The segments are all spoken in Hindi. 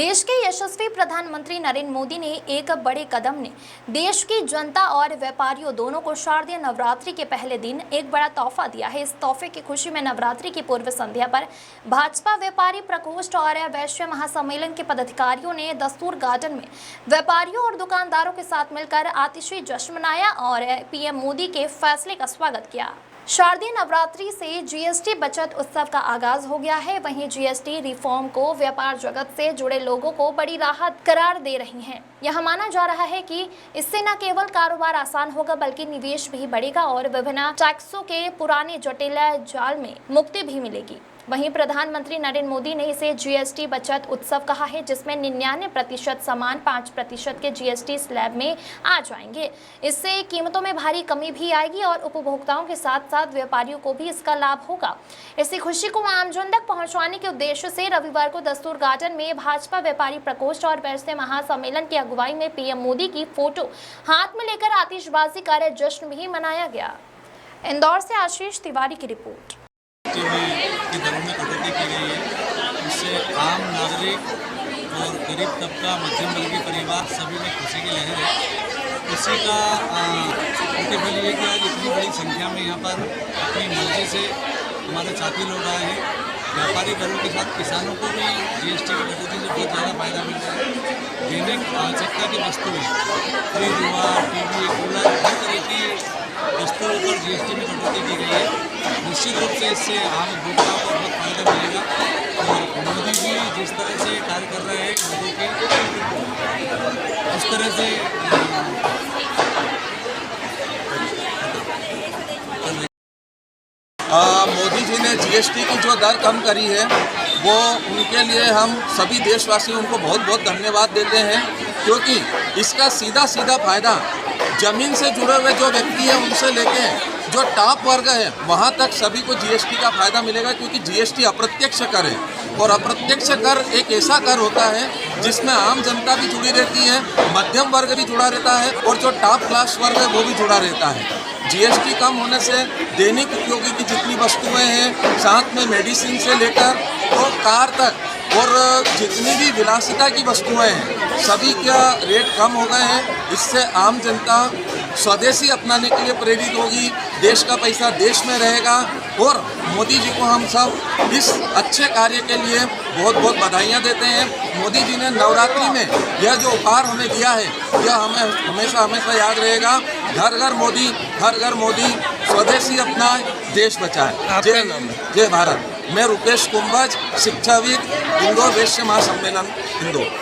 देश के यशस्वी प्रधानमंत्री नरेंद्र मोदी ने एक बड़े कदम ने देश की जनता और व्यापारियों दोनों को शारदीय नवरात्रि के पहले दिन एक बड़ा तोहफा दिया है। इस तोहफे की खुशी में नवरात्रि की पूर्व संध्या पर भाजपा व्यापारी प्रकोष्ठ और वैश्य महासम्मेलन के पदाधिकारियों ने दस्तूर गार्डन में व्यापारियों और दुकानदारों के साथ मिलकर आतिशी जश्न मनाया और पीएम मोदी के फैसले का स्वागत किया। शारदीय नवरात्रि से जीएसटी बचत उत्सव का आगाज हो गया है। वहीं जीएसटी रिफॉर्म को व्यापार जगत से जुड़े लोगों को बड़ी राहत करार दे रही है। यह माना जा रहा है कि इससे न केवल कारोबार आसान होगा बल्कि निवेश भी बढ़ेगा और विभिन्न टैक्सों के पुराने जटिल जाल में मुक्ति भी मिलेगी। वहीं प्रधानमंत्री नरेंद्र मोदी ने इसे जीएसटी बचत उत्सव कहा है, जिसमें 99% सामान 5% के जीएसटी स्लैब में आ जाएंगे। इससे कीमतों में भारी कमी भी आएगी और उपभोक्ताओं के साथ साथ व्यापारियों को भी इसका लाभ होगा। इसी खुशी को आमजन तक पहुंचाने के उद्देश्य से रविवार को दस्तूर गार्डन में भाजपा व्यापारी प्रकोष्ठ और वैश्य महासम्मेलन की अगुवाई में पीएम मोदी की फोटो हाथ में लेकर आतिशबाजी कर जश्न भी मनाया गया। इंदौर से आशीष तिवारी की रिपोर्ट। की दरों में कटौती की गई है, इससे आम नागरिक और गरीब तबका, मध्यम वर्गीय परिवार सभी में खुशी की लहर है। इसी का प्रतिफल ये कि आज इतनी बड़ी संख्या में यहाँ पर अपनी मर्जी से हमारे साथी लोग आए हैं। व्यापारी वर्गों के साथ किसानों को भी जीएसटी की कटौती से बहुत ज़्यादा फायदा मिल रहा है। दैनिक आवश्यकता की वस्तुएं, फ्रिज हुआ, टीवी, कूलर, हर तरह की वस्तुओं पर जीएसटी में कटौती की गई है। निश्चित रूप से इससे आम उपभोक्ताओं को बहुत फायदा मिलेगा और मोदी जी जिस तरह से कार्य कर रहे हैं लोगों के, उस तरह से मोदी जी ने जीएसटी की जो दर कम करी है वो उनके लिए हम सभी देशवासी उनको बहुत बहुत धन्यवाद देते हैं, क्योंकि इसका सीधा फ़ायदा ज़मीन से जुड़े हुए जो व्यक्ति हैं उनसे लेके जो टॉप वर्ग है वहाँ तक सभी को जीएसटी का फ़ायदा मिलेगा। क्योंकि जीएसटी अप्रत्यक्ष कर है और अप्रत्यक्ष कर एक ऐसा कर होता है जिसमें आम जनता भी जुड़ी रहती है, मध्यम वर्ग भी जुड़ा रहता है और जो टॉप क्लास वर्ग है वो भी जुड़ा रहता है। जीएसटी कम होने से दैनिक उपयोगी की जितनी वस्तुएं हैं, साथ में मेडिसिन से लेकर तो कार तक और जितनी भी विलासिता की वस्तुएं हैं सभी का रेट कम हो गए हैं। इससे आम जनता स्वदेशी अपनाने के लिए प्रेरित होगी, देश का पैसा देश में रहेगा और मोदी जी को हम सब इस अच्छे कार्य के लिए बहुत बहुत बधाइयाँ देते हैं। मोदी जी ने नवरात्रि में यह जो उपहार हमें दिया है यह हमें हमेशा याद रहेगा। घर घर मोदी, हर घर मोदी, स्वदेशी अपना देश बचाए। जय भारत। मैं रुपेश कुंभज, शिक्षाविद, इंदौर वैश्य महासम्मेलन इंदौर।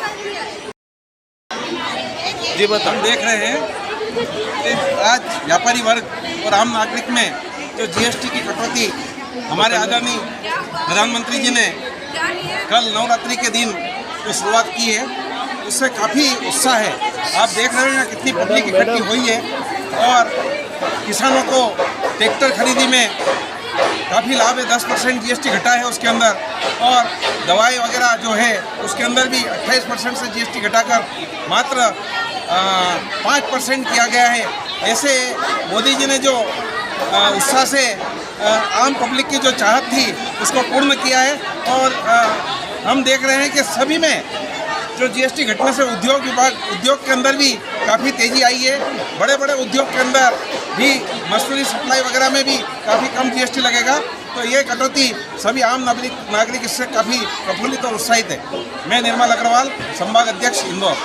जी हम देख रहे हैं कि आज व्यापारी वर्ग और आम नागरिक में जो जीएसटी की कटौती हमारे आदरणीय प्रधानमंत्री जी ने कल नवरात्रि के दिन जो शुरुआत की है उससे काफ़ी उत्साह है। आप देख रहे हैं कितनी पब्लिक इकट्ठी हुई है और किसानों को ट्रैक्टर खरीदी में काफ़ी लाभ है। 10% जीएसटी घटा है उसके अंदर और दवाई वगैरह जो है उसके अंदर भी 28% से जीएसटी घटाकर मात्र 5% किया गया है। ऐसे मोदी जी ने जो उत्साह से आम पब्लिक की जो चाहत थी उसको पूर्ण किया है और हम देख रहे हैं कि सभी में जो जीएसटी घटने से उद्योग के अंदर भी काफ़ी तेज़ी आई है। बड़े बड़े उद्योग के अंदर भी मशीनरी सप्लाई वगैरह में भी काफ़ी कम जीएसटी लगेगा। तो ये कटौती सभी आम नागरिक इससे काफ़ी प्रफुल्लित और उत्साहित है। मैं निर्मल अग्रवाल, संभाग अध्यक्ष इंदौर।